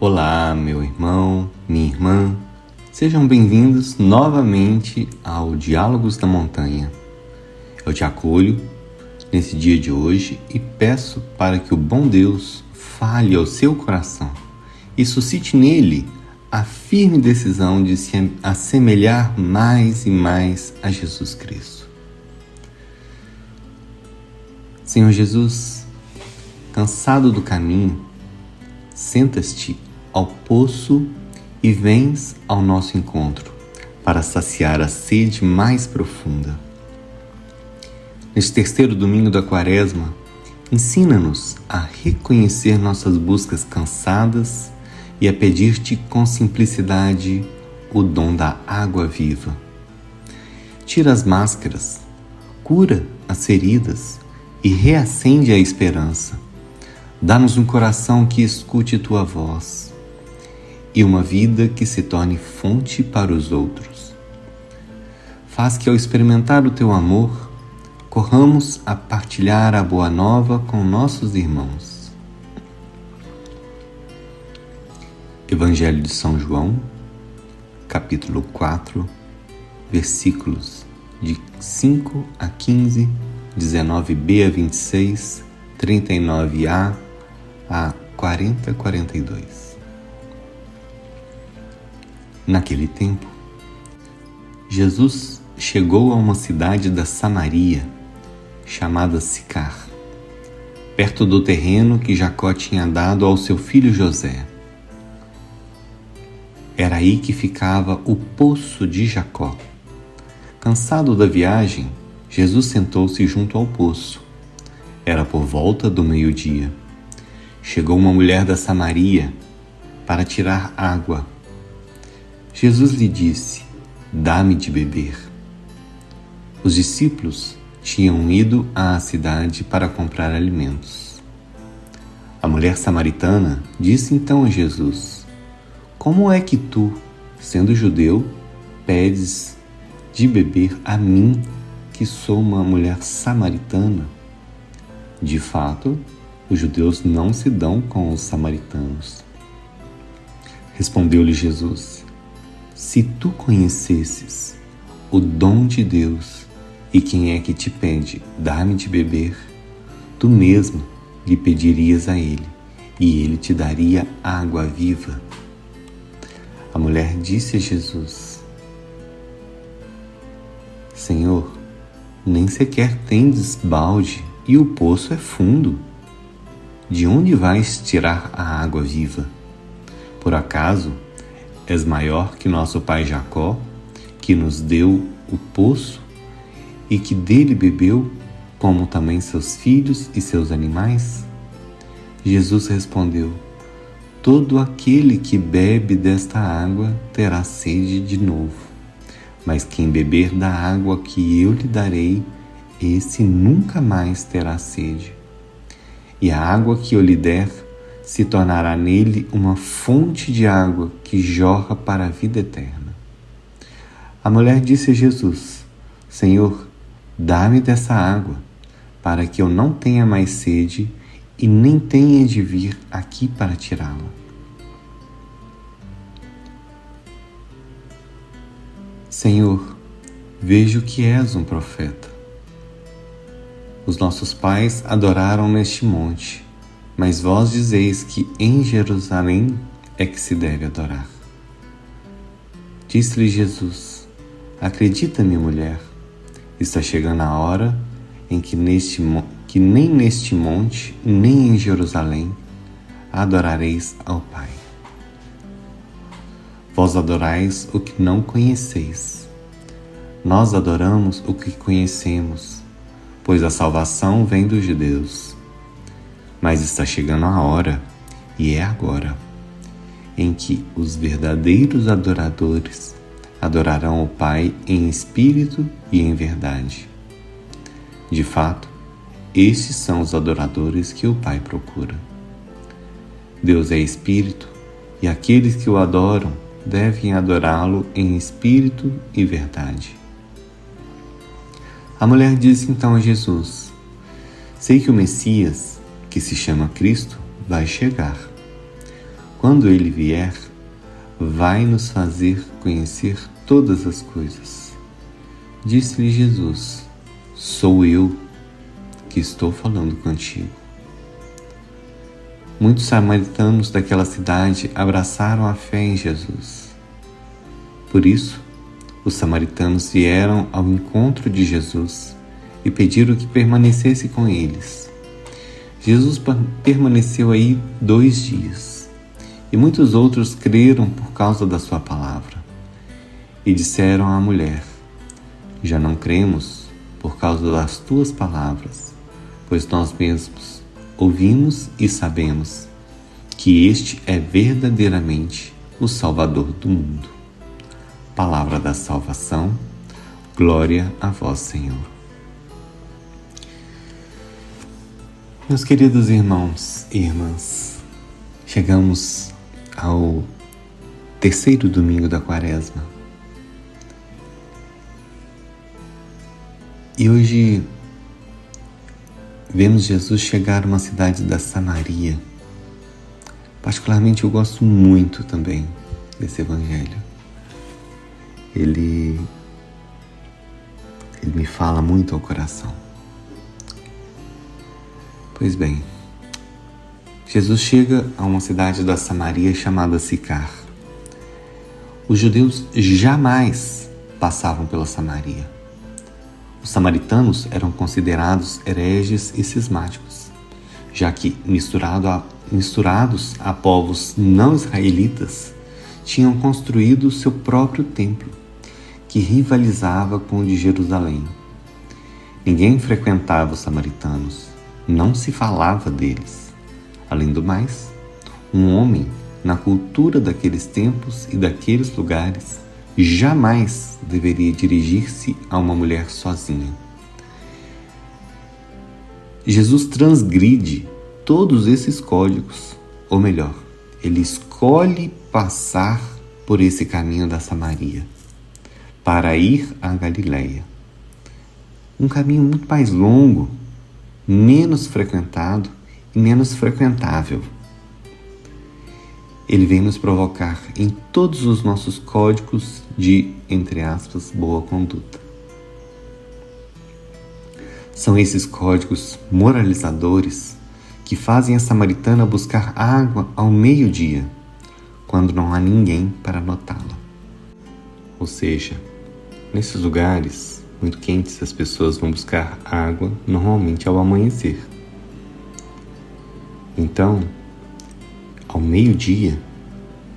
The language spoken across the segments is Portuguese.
Olá, meu irmão, minha irmã, sejam bem-vindos novamente ao Diálogos da Montanha. Eu te acolho nesse dia de hoje e peço para que o bom Deus fale ao seu coração e suscite nele a firme decisão de se assemelhar mais e mais a Jesus Cristo. Senhor Jesus, cansado do caminho, sentas-te ao poço e vens ao nosso encontro para saciar a sede mais profunda. Neste terceiro domingo da Quaresma, ensina-nos a reconhecer nossas buscas cansadas e a pedir-te com simplicidade o dom da água viva. Tira as máscaras, cura as feridas e reacende a esperança. Dá-nos um coração que escute tua voz e uma vida que se torne fonte para os outros. Faz que ao experimentar o teu amor, corramos a partilhar a boa nova com nossos irmãos. Evangelho de São João, capítulo 4, versículos de 5 a 15, 19b a 26, 39a a 40 a 42. Naquele tempo, Jesus chegou a uma cidade da Samaria, chamada Sicar, perto do terreno que Jacó tinha dado ao seu filho José. Era aí que ficava o poço de Jacó. Cansado da viagem, Jesus sentou-se junto ao poço. Era por volta do meio-dia. Chegou uma mulher da Samaria para tirar água. Jesus lhe disse: "Dá-me de beber." Os discípulos tinham ido à cidade para comprar alimentos. A mulher samaritana disse então a Jesus: "Como é que tu, sendo judeu, pedes de beber a mim, que sou uma mulher samaritana?" De fato, os judeus não se dão com os samaritanos. Respondeu-lhe Jesus: "Se tu conhecesses o dom de Deus e quem é que te pede, dá-me de beber, tu mesmo lhe pedirias a ele, e ele te daria água viva." A mulher disse a Jesus: "Senhor, nem sequer tendes balde e o poço é fundo. De onde vais tirar a água viva? Por acaso és maior que nosso pai Jacó, que nos deu o poço e que dele bebeu, como também seus filhos e seus animais?" Jesus respondeu: "Todo aquele que bebe desta água terá sede de novo, mas quem beber da água que eu lhe darei, esse nunca mais terá sede. E a água que eu lhe der se tornará nele uma fonte de água que jorra para a vida eterna." A mulher disse a Jesus: "Senhor, dá-me dessa água, para que eu não tenha mais sede e nem tenha de vir aqui para tirá-la." Senhor, vejo que és um profeta. Os nossos pais adoraram neste monte, mas vós dizeis que em Jerusalém é que se deve adorar. Disse-lhe Jesus: "Acredita-me, mulher, está chegando a hora em que nem neste monte, nem em Jerusalém, adorareis ao Pai. Vós adorais o que não conheceis. Nós adoramos o que conhecemos, pois a salvação vem dos judeus. Mas está chegando a hora, e é agora, em que os verdadeiros adoradores adorarão o Pai em espírito e em verdade. De fato, estes são os adoradores que o Pai procura. Deus é espírito, e aqueles que o adoram devem adorá-lo em espírito e verdade." A mulher disse então a Jesus: "Sei que o Messias, que se chama Cristo, vai chegar. quando ele vier, vai nos fazer conhecer todas as coisas. Disse-lhe Jesus: sou eu que estou falando contigo. Muitos samaritanos daquela cidade abraçaram a fé em Jesus. Por isso, os samaritanos vieram ao encontro de Jesus e pediram que permanecesse com eles. Jesus permaneceu aí 2 dias, e muitos outros creram por causa da sua palavra. E disseram à mulher: já não cremos por causa das tuas palavras, pois nós mesmos ouvimos e sabemos que este é verdadeiramente o Salvador do mundo. Palavra da salvação, glória a vós, Senhor. Meus queridos irmãos e irmãs, chegamos ao 3º domingo da Quaresma. E hoje vemos Jesus chegar a uma cidade da Samaria. Particularmente eu gosto muito também desse evangelho. Ele me fala muito ao coração. Pois bem, Jesus chega a uma cidade da Samaria chamada Sicar. Os judeus jamais passavam pela Samaria. Os samaritanos eram considerados hereges e cismáticos, já que, misturados a povos não israelitas, tinham construído seu próprio templo, que rivalizava com o de Jerusalém. Ninguém frequentava os samaritanos, não se falava deles. Além do mais, um homem, na cultura daqueles tempos e daqueles lugares, jamais deveria dirigir-se a uma mulher sozinha. Jesus transgride todos esses códigos, ou melhor, ele escolhe passar por esse caminho da Samaria para ir à Galileia. Um caminho muito mais longo, menos frequentado e menos frequentável. Ele vem nos provocar em todos os nossos códigos de, entre aspas, boa conduta. São esses códigos moralizadores que fazem a samaritana buscar água ao meio-dia, quando não há ninguém para notá-la. Ou seja, nesses lugares muito quentes as pessoas vão buscar água normalmente ao amanhecer. Então, ao meio-dia,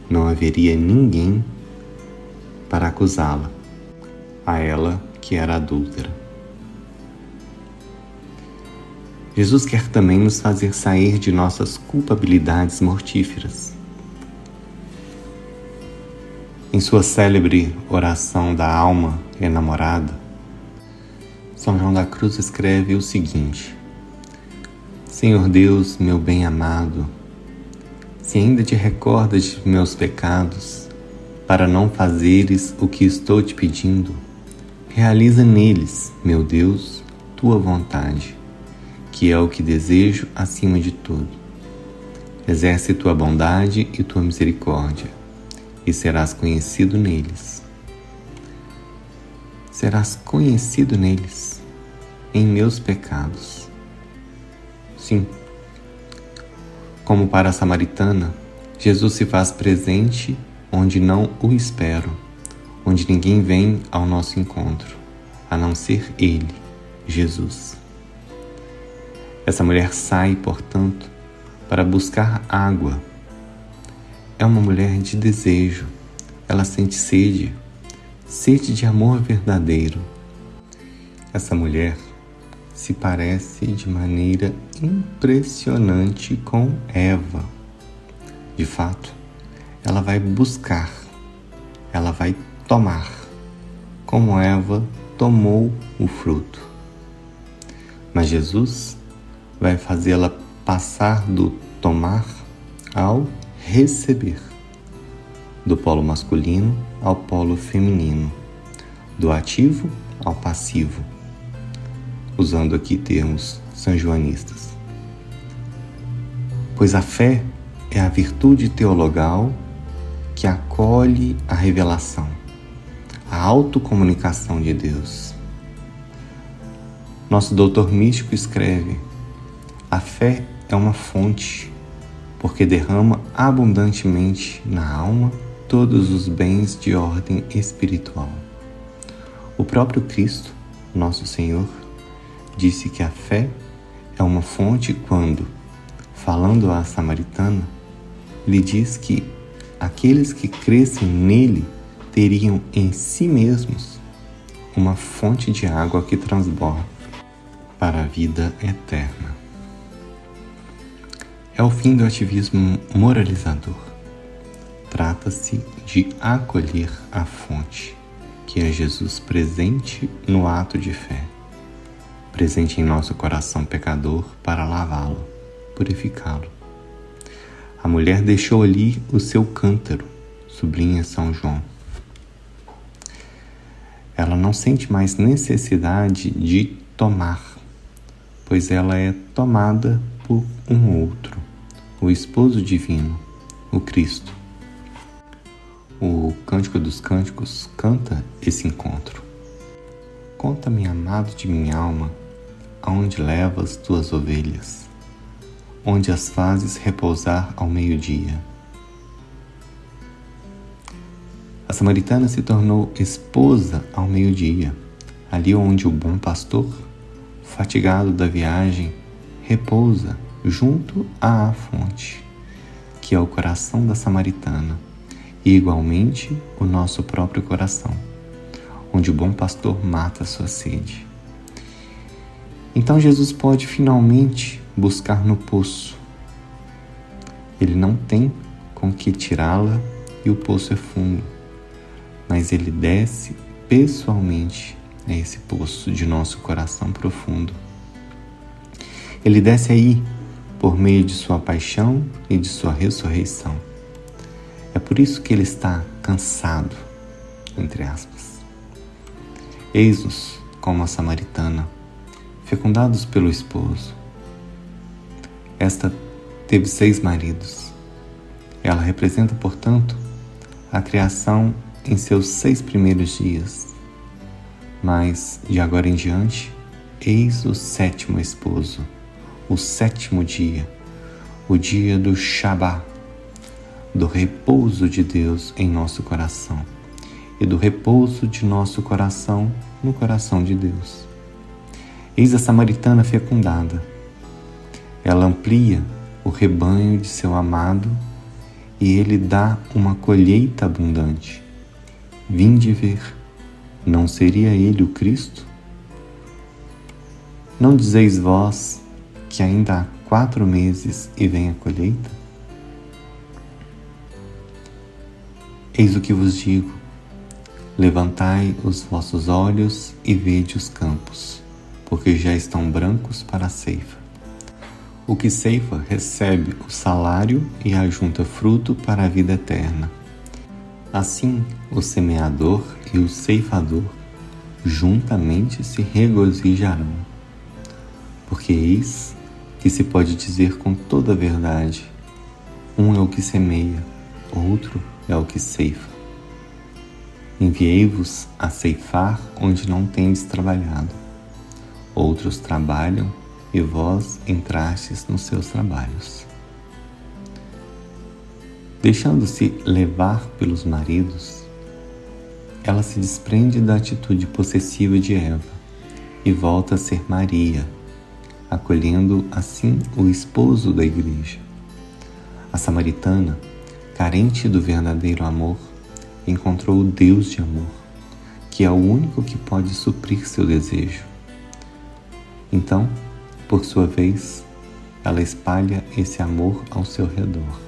não haveria ninguém para acusá-la, a ela que era adúltera. Jesus quer também nos fazer sair de nossas culpabilidades mortíferas. Em sua célebre oração da alma enamorada, São João da Cruz escreve o seguinte: Senhor Deus, meu bem-amado, se ainda te recordas de meus pecados, para não fazeres o que estou te pedindo, realiza neles, meu Deus, tua vontade, que é o que desejo acima de tudo. Exerce tua bondade e tua misericórdia, e serás conhecido neles. Serás conhecido neles, em meus pecados. Sim, como para a samaritana, Jesus se faz presente onde não o espero, onde ninguém vem ao nosso encontro, a não ser Ele, Jesus. Essa mulher sai, portanto, para buscar água. É uma mulher de desejo, ela sente sede de amor verdadeiro. Essa mulher se parece de maneira impressionante com Eva. De fato, ela vai buscar, ela vai tomar, como Eva tomou o fruto. Mas Jesus vai fazê-la passar do tomar ao receber, do polo masculino ao polo feminino, do ativo ao passivo, usando aqui termos sanjoanistas. Pois a fé é a virtude teologal que acolhe a revelação, a autocomunicação de Deus. Nosso doutor místico escreve: a fé é uma fonte, porque derrama abundantemente na alma todos os bens de ordem espiritual. O próprio Cristo, nosso Senhor, disse que a fé é uma fonte quando, falando à samaritana, lhe diz que aqueles que crescem nele teriam em si mesmos uma fonte de água que transborda para a vida eterna. É o fim do ativismo moralizador. Trata-se de acolher a fonte, que é Jesus presente no ato de fé, presente em nosso coração pecador para lavá-lo, purificá-lo. A mulher deixou ali o seu cântaro, sublinha São João. Ela não sente mais necessidade de tomar, pois ela é tomada por um outro, o esposo divino, o Cristo. O Cântico dos Cânticos canta esse encontro. Conta-me, amado de minha alma, aonde levas tuas ovelhas, onde as fazes repousar ao meio-dia. A samaritana se tornou esposa ao meio-dia, ali onde o bom pastor, fatigado da viagem, repousa junto à fonte, que é o coração da samaritana, e igualmente o nosso próprio coração, onde o bom pastor mata a sua sede. Então Jesus pode finalmente buscar no poço. Ele não tem com que tirá-la e o poço é fundo, mas ele desce pessoalmente a esse poço de nosso coração profundo. Ele desce aí por meio de sua paixão e de sua ressurreição. É por isso que ele está cansado, entre aspas. Eis-nos como a samaritana, fecundados pelo esposo. Esta teve 6 maridos. Ela representa, portanto, a criação em seus 6 primeiros dias. Mas, de agora em diante, eis o 7º esposo, o 7º dia, o dia do Shabá, do repouso de Deus em nosso coração e do repouso de nosso coração no coração de Deus. Eis a samaritana fecundada. Ela amplia o rebanho de seu amado e ele dá uma colheita abundante. Vinde ver, não seria ele o Cristo? Não dizeis vós que ainda há 4 meses e vem a colheita? Eis o que vos digo: levantai os vossos olhos e vede os campos, porque já estão brancos para a ceifa. O que ceifa recebe o salário e ajunta fruto para a vida eterna. Assim, o semeador e o ceifador juntamente se regozijarão. Porque eis que se pode dizer com toda a verdade: um é o que semeia, outro é o que ceifa. Enviei-vos a ceifar onde não tendes trabalhado. Outros trabalham e vós entrastes nos seus trabalhos. Deixando-se levar pelos maridos, ela se desprende da atitude possessiva de Eva e volta a ser Maria, acolhendo assim o esposo da igreja. A samaritana, carente do verdadeiro amor, encontrou o Deus de amor, que é o único que pode suprir seu desejo. Então, por sua vez, ela espalha esse amor ao seu redor.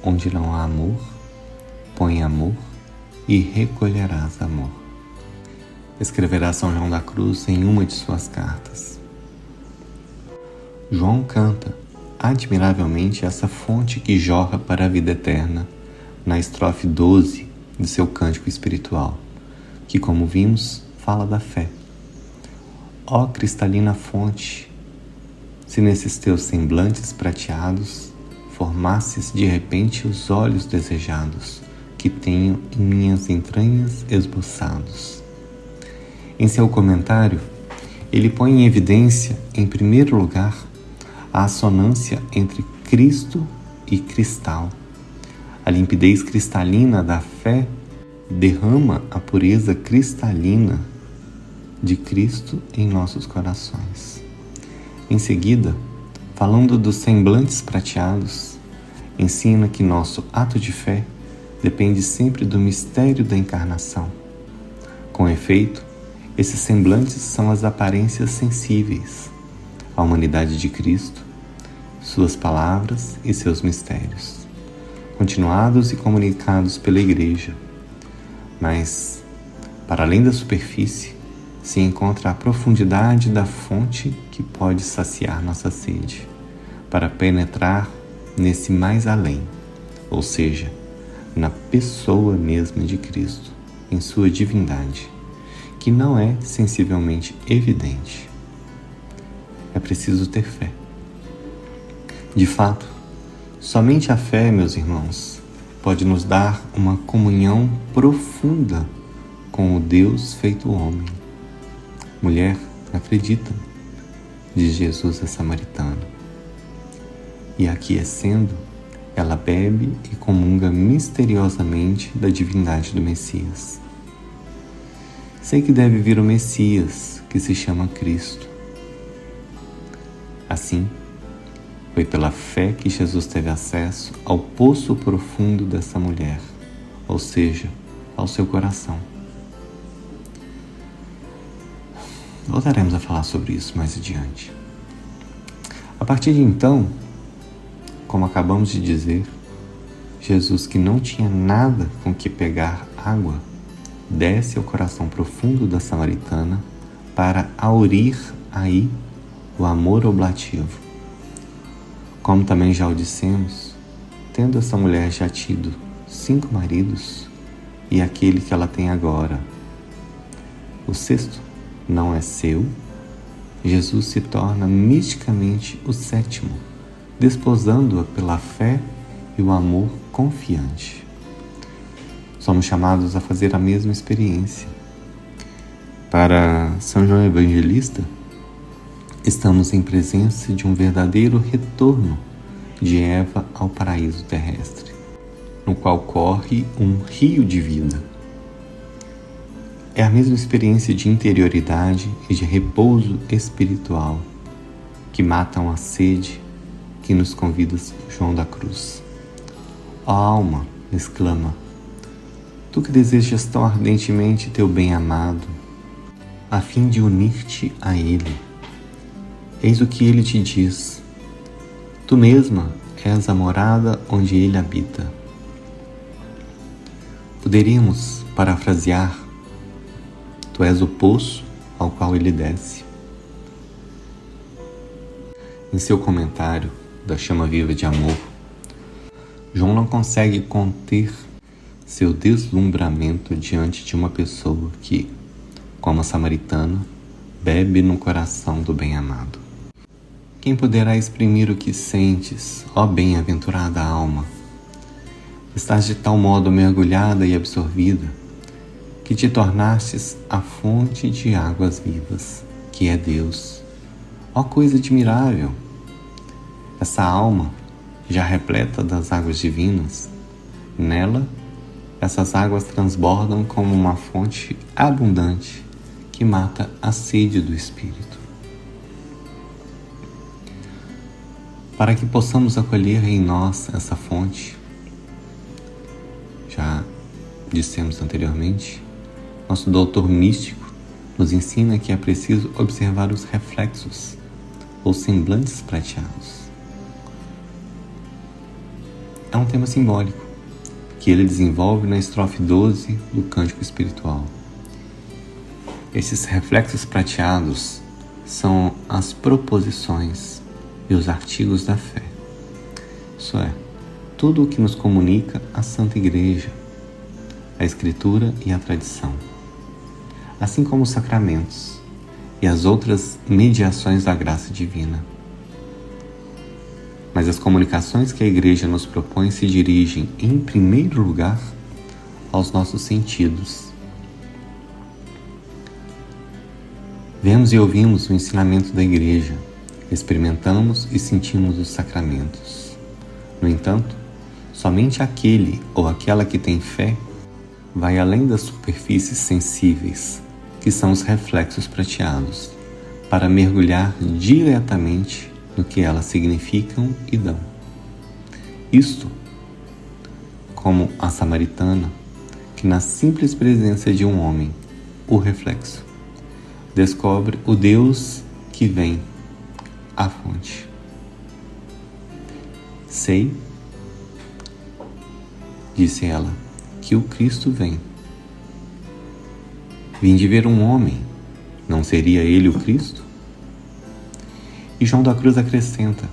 Onde não há amor, põe amor e recolherás amor. Escreverá São João da Cruz em uma de suas cartas. João canta admiravelmente essa fonte que jorra para a vida eterna na estrofe 12 de seu cântico espiritual, que, como vimos, fala da fé. Ó cristalina fonte, se nesses teus semblantes prateados formasses de repente os olhos desejados que tenho em minhas entranhas esboçados. Em seu comentário, ele põe em evidência, em primeiro lugar, a assonância entre Cristo e cristal. A limpidez cristalina da fé derrama a pureza cristalina de Cristo em nossos corações. Em seguida, falando dos semblantes prateados, ensina que nosso ato de fé depende sempre do mistério da encarnação. Com efeito, esses semblantes são as aparências sensíveis, a humanidade de Cristo, suas palavras e seus mistérios, continuados e comunicados pela Igreja. Mas, para além da superfície, se encontra a profundidade da fonte que pode saciar nossa sede, para penetrar nesse mais além, ou seja, na pessoa mesma de Cristo, em sua divindade, que não é sensivelmente evidente. É preciso ter fé. De fato, somente a fé, meus irmãos, pode nos dar uma comunhão profunda com o Deus feito homem. Mulher, acredita, diz Jesus a samaritana. E aquecendo, ela bebe e comunga misteriosamente da divindade do Messias. Sei que deve vir o Messias, que se chama Cristo. Assim, foi pela fé que Jesus teve acesso ao poço profundo dessa mulher, ou seja, ao seu coração. Voltaremos a falar sobre isso mais adiante. A partir de então, como acabamos de dizer, Jesus, que não tinha nada com que pegar água, desce ao coração profundo da samaritana para aurir aí o amor oblativo. Como também já o dissemos, tendo essa mulher já tido 5 maridos e aquele que ela tem agora, o 6º, não é seu, Jesus se torna misticamente o 7º, desposando-a pela fé e o amor confiante. Somos chamados a fazer a mesma experiência. Para São João Evangelista, estamos em presença de um verdadeiro retorno de Eva ao paraíso terrestre, no qual corre um rio de vida. É a mesma experiência de interioridade e de repouso espiritual que matam a sede que nos convida João da Cruz. Ó alma, exclama, tu que desejas tão ardentemente teu bem-amado, a fim de unir-te a ele. Eis o que ele te diz, tu mesma és a morada onde ele habita. Poderíamos parafrasear, tu és o poço ao qual ele desce. Em seu comentário da chama viva de amor, João não consegue conter seu deslumbramento diante de uma pessoa que, como a samaritana, bebe no coração do bem-amado. Quem poderá exprimir o que sentes, ó bem-aventurada alma? Estás de tal modo mergulhada e absorvida que te tornastes a fonte de águas vivas, que é Deus. Ó coisa admirável! Essa alma, já repleta das águas divinas, nela, essas águas transbordam como uma fonte abundante que mata a sede do Espírito. Para que possamos acolher em nós essa fonte, já dissemos anteriormente, nosso doutor místico nos ensina que é preciso observar os reflexos ou semblantes prateados. É um tema simbólico que ele desenvolve na estrofe 12 do Cântico Espiritual. Esses reflexos prateados são as proposições e os artigos da fé. Isso é, tudo o que nos comunica a Santa Igreja, a Escritura e a tradição, assim como os sacramentos e as outras mediações da graça divina. mas as comunicações que a Igreja nos propõe se dirigem, em primeiro lugar, aos nossos sentidos. Vemos e ouvimos o ensinamento da Igreja, experimentamos e sentimos os sacramentos. No entanto, somente aquele ou aquela que tem fé vai além das superfícies sensíveis, que são os reflexos prateados, para mergulhar diretamente no que elas significam e dão. Isto, como a samaritana, que na simples presença de um homem, o reflexo, descobre o Deus que vem à fonte. Sei, disse ela, que o Cristo vem. Vim de ver um homem, não seria ele o Cristo? E João da Cruz acrescenta: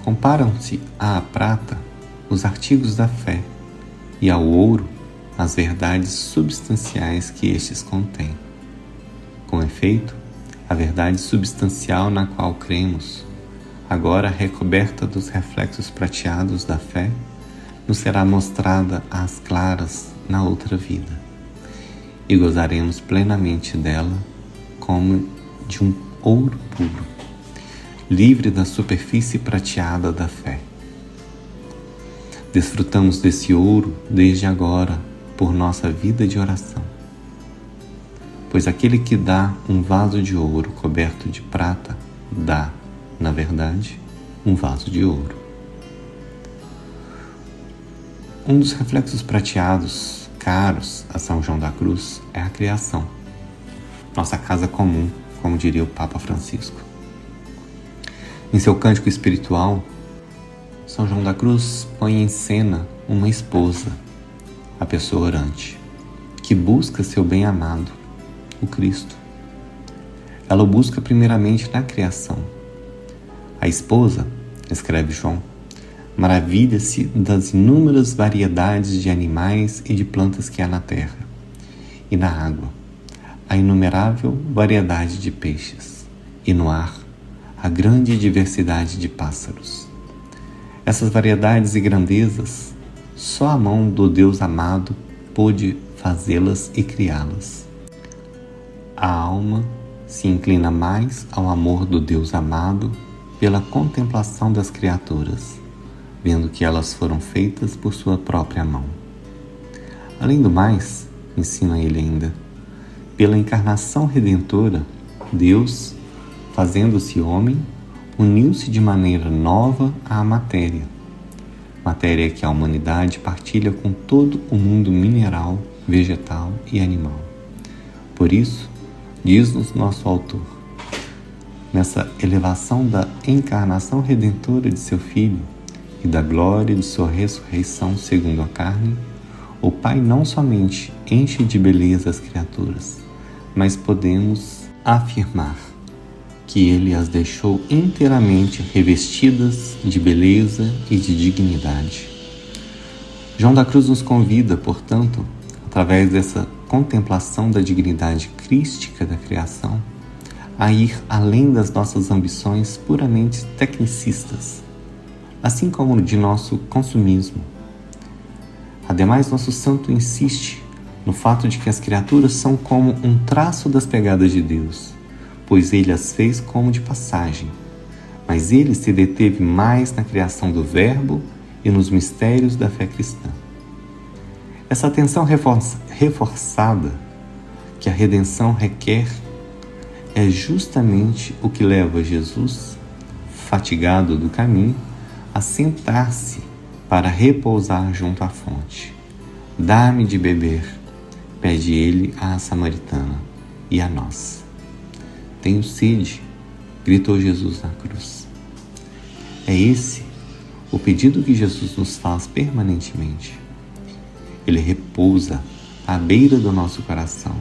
comparam-se à prata os artigos da fé e ao ouro as verdades substanciais que estes contêm. Com efeito, a verdade substancial na qual cremos, agora recoberta dos reflexos prateados da fé, nos será mostrada às claras na outra vida, e gozaremos plenamente dela como de um ouro puro, livre da superfície prateada da fé. Desfrutamos desse ouro desde agora por nossa vida de oração, pois aquele que dá um vaso de ouro coberto de prata, dá, na verdade, um vaso de ouro. Um dos reflexos prateados caros a São João da Cruz é a criação, nossa casa comum, como diria o Papa Francisco. Em seu cântico espiritual, São João da Cruz põe em cena uma esposa, a pessoa orante, que busca seu bem-amado, o Cristo. Ela o busca primeiramente na criação. A esposa, escreve João, maravilha-se das inúmeras variedades de animais e de plantas que há na terra, e na água, a inumerável variedade de peixes, e no ar, a grande diversidade de pássaros. Essas variedades e grandezas, só a mão do Deus amado pôde fazê-las e criá-las. A alma se inclina mais ao amor do Deus amado pela contemplação das criaturas, vendo que elas foram feitas por sua própria mão. Além do mais, ensina ele ainda, pela encarnação redentora, Deus, fazendo-se homem, uniu-se de maneira nova à matéria que a humanidade partilha com todo o mundo mineral, vegetal e animal. Por isso, diz-nos nosso autor, nessa elevação da encarnação redentora de seu Filho e da glória de sua ressurreição segundo a carne, o Pai não somente enche de beleza as criaturas, mas podemos afirmar que Ele as deixou inteiramente revestidas de beleza e de dignidade. João da Cruz nos convida, portanto, através dessa contemplação da dignidade crística da criação, a ir além das nossas ambições puramente tecnicistas, assim como de nosso consumismo. Ademais, nosso santo insiste no fato de que as criaturas são como um traço das pegadas de Deus, pois Ele as fez como de passagem, mas Ele se deteve mais na criação do Verbo e nos mistérios da fé cristã. Essa atenção reforçada que a redenção requer é justamente o que leva Jesus, fatigado do caminho, a sentar-se para repousar junto à fonte. Dá-me de beber, pede ele à samaritana e a nós. Tenho sede, gritou Jesus na cruz. É esse o pedido que Jesus nos faz permanentemente. Ele repousa à beira do nosso coração,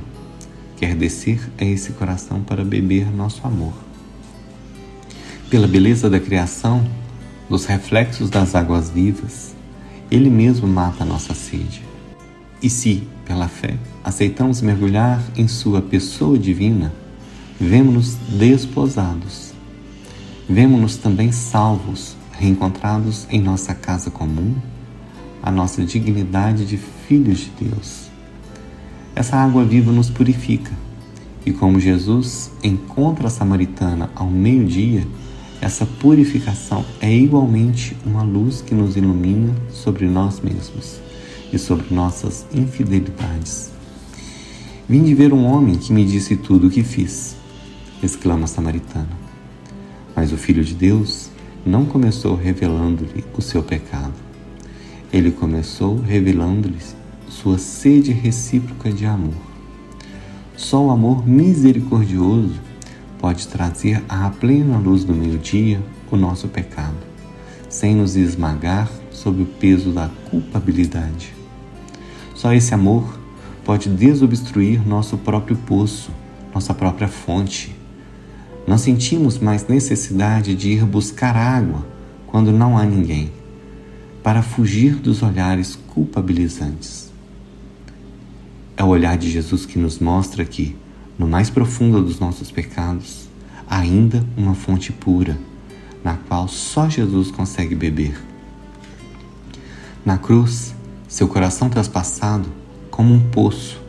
quer descer a esse coração para beber nosso amor. Pela beleza da criação, dos reflexos das águas vivas, Ele mesmo mata a nossa sede. E se, pela fé, aceitamos mergulhar em sua pessoa divina, vemo-nos desposados. Vemo-nos também salvos, reencontrados em nossa casa comum, a nossa dignidade de filhos de Deus. Essa água viva nos purifica, e como Jesus encontra a samaritana ao meio-dia, essa purificação é igualmente uma luz que nos ilumina sobre nós mesmos e sobre nossas infidelidades. Vinde ver um homem que me disse tudo o que fiz, exclama a samaritana. Mas o Filho de Deus não começou revelando-lhe o seu pecado. Ele começou revelando-lhe sua sede recíproca de amor. Só o amor misericordioso pode trazer à plena luz do meio-dia o nosso pecado, sem nos esmagar sob o peso da culpabilidade. Só esse amor pode desobstruir nosso próprio poço, nossa própria fonte. Não sentimos mais necessidade de ir buscar água quando não há ninguém, para fugir dos olhares culpabilizantes. É o olhar de Jesus que nos mostra que, no mais profundo dos nossos pecados, há ainda uma fonte pura, na qual só Jesus consegue beber. Na cruz, seu coração traspassado, como um poço,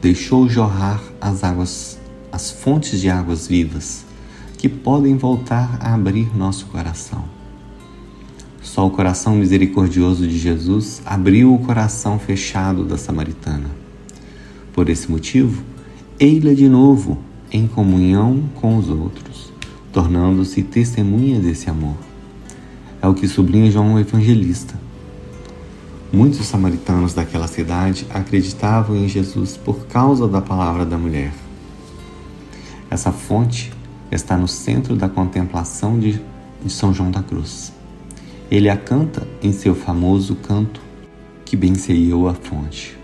deixou jorrar as fontes de águas vivas, que podem voltar a abrir nosso coração. Só o coração misericordioso de Jesus abriu o coração fechado da samaritana. Por esse motivo, ei-la de novo em comunhão com os outros, tornando-se testemunha desse amor. É o que sublinha João Evangelista. Muitos samaritanos daquela cidade acreditavam em Jesus por causa da palavra da mulher. Essa fonte está no centro da contemplação de São João da Cruz. Ele a canta em seu famoso canto, que bem sei eu a fonte.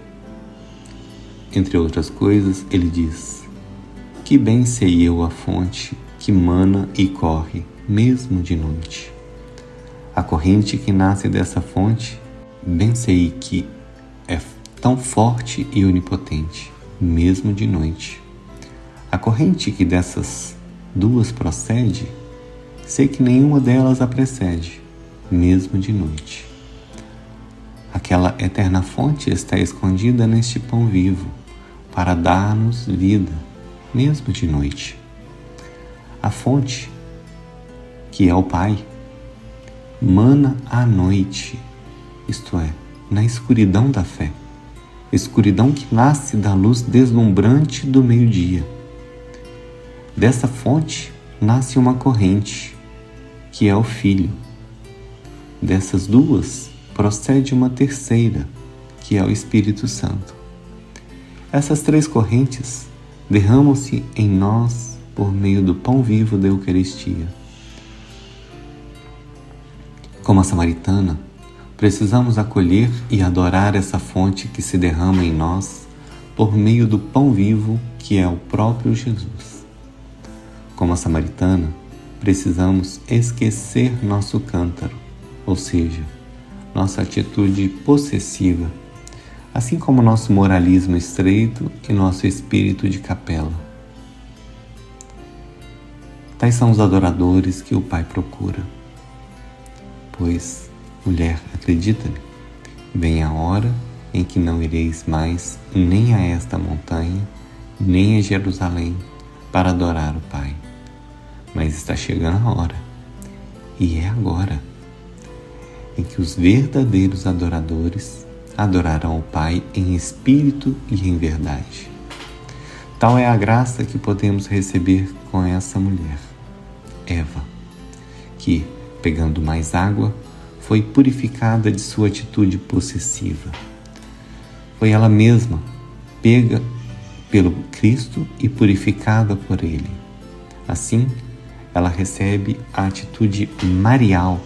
Entre outras coisas, ele diz: que bem sei eu a fonte que mana e corre, mesmo de noite. A corrente que nasce dessa fonte, bem sei que é tão forte e onipotente, mesmo de noite. A corrente que dessas duas procede, sei que nenhuma delas a precede, mesmo de noite. Aquela eterna fonte está escondida neste pão vivo, para dar-nos vida, mesmo de noite. A fonte, que é o Pai, mana à noite, isto é, na escuridão da fé, escuridão que nasce da luz deslumbrante do meio-dia. Dessa fonte nasce uma corrente, que é o Filho. Dessas duas procede uma terceira, que é o Espírito Santo. Essas três correntes derramam-se em nós por meio do pão vivo da Eucaristia. Como a samaritana, precisamos acolher e adorar essa fonte que se derrama em nós por meio do pão vivo que é o próprio Jesus. Como a samaritana, precisamos esquecer nosso cântaro, ou seja, nossa atitude possessiva, assim como nosso moralismo estreito e nosso espírito de capela. Tais são os adoradores que o Pai procura. Pois, mulher, acredita-me, vem a hora em que não ireis mais nem a esta montanha, nem a Jerusalém, para adorar o Pai. Mas está chegando a hora, e é agora, em que os verdadeiros adoradores adorarão o Pai em espírito e em verdade. Tal é a graça que podemos receber com essa mulher, Eva, que, pegando mais água, foi purificada de sua atitude possessiva. Foi ela mesma pega pelo Cristo e purificada por Ele. Assim, ela recebe a atitude marial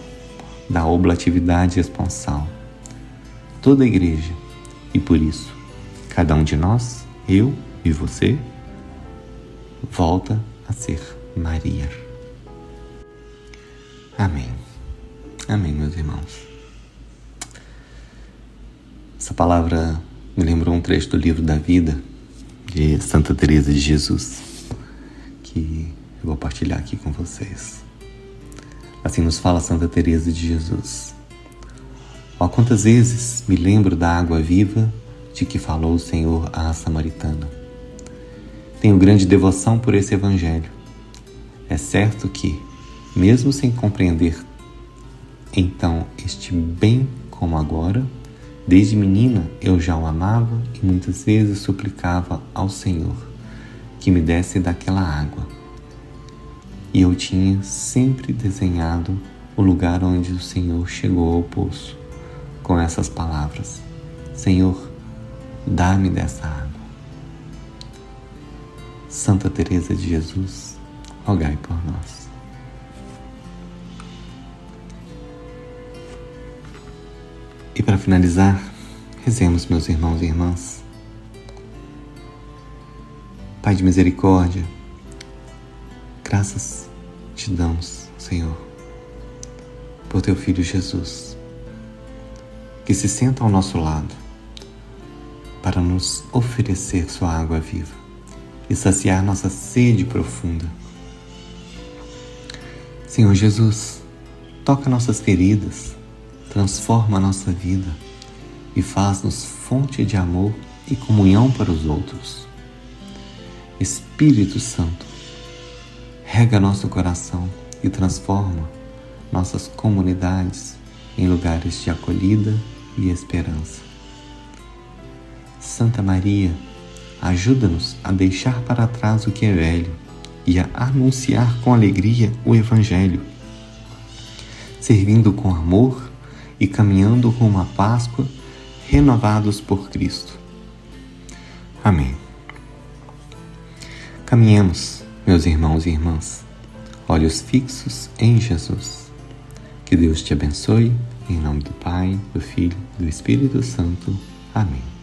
da oblatividade esponsal. Toda a igreja, e por isso, cada um de nós, eu e você, volta a ser Maria. Amém. Amém, meus irmãos. Essa palavra me lembrou um trecho do livro da vida de Santa Teresa de Jesus, que eu vou partilhar aqui com vocês. Assim nos fala Santa Teresa de Jesus. Ó, quantas vezes me lembro da água viva de que falou o Senhor à samaritana. Tenho grande devoção por esse evangelho. É certo que, mesmo sem compreender então este bem como agora, desde menina eu já o amava e muitas vezes suplicava ao Senhor que me desse daquela água. E eu tinha sempre desenhado o lugar onde o Senhor chegou ao poço, com essas palavras: Senhor, dá-me dessa água. Santa Teresa de Jesus, rogai por nós. E para finalizar, rezemos, meus irmãos e irmãs. Pai de misericórdia, graças te damos, Senhor, por teu Filho Jesus, que se senta ao nosso lado para nos oferecer sua água viva e saciar nossa sede profunda. Senhor Jesus, toca nossas feridas, transforma a nossa vida e faz-nos fonte de amor e comunhão para os outros. Espírito Santo, rega nosso coração e transforma nossas comunidades em lugares de acolhida e esperança. Santa Maria, ajuda-nos a deixar para trás o que é velho e a anunciar com alegria o Evangelho, servindo com amor e caminhando rumo à Páscoa, renovados por Cristo. Amém. Caminhemos, meus irmãos e irmãs, olhos fixos em Jesus. Que Deus te abençoe, em nome do Pai, do Filho e do Espírito Santo. Amém.